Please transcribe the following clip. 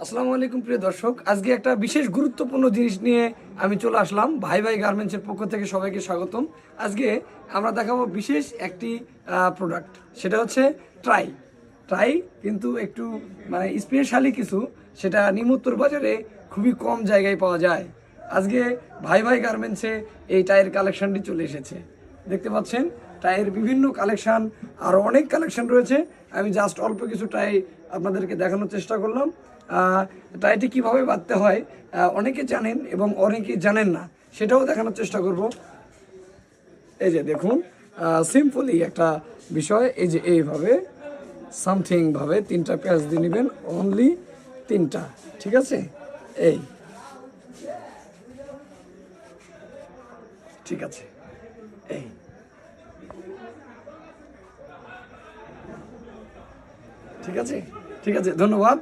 আসসালামু আলাইকুম প্রিয় দর্শক, আজকে একটা বিশেষ গুরুত্বপূর্ণ জিনিস নিয়ে আমি চলে আসলাম। ভাই ভাই গার্মেন্টসের পক্ষ থেকে সবাইকে স্বাগতম। আজকে আমরা দেখাবো বিশেষ একটি প্রোডাক্ট, সেটা হচ্ছে ট্রাই। ট্রাই কিন্তু একটু মানে স্পেশালি কিছু, সেটা নিম্নোত্তর বাজারে খুবই কম জায়গায় পাওয়া যায়। আজকে ভাই ভাই গার্মেন্টসে এই টাইয়ের কালেকশনটি চলে এসেছে। দেখতে পাচ্ছেন টাইয়ের বিভিন্ন কালেকশন, আরও অনেক কালেকশন রয়েছে। আমি জাস্ট অল্প কিছু টাই আপনাদেরকে দেখানোর চেষ্টা করলাম। টাইটি কীভাবে বাঁধতে হয় অনেকে জানেন এবং অনেকে জানেন না, সেটাও দেখানোর চেষ্টা করব। এই যে দেখুন, সিম্পলি একটা বিষয়, এই যে এইভাবে সামথিংভাবে 3টা প্যাচ দিয়ে নেবেন, অনলি 3টা, ঠিক আছে? এই ঠিক আছে, এই ঠিক আছে, ঠিক আছে, ধন্যবাদ।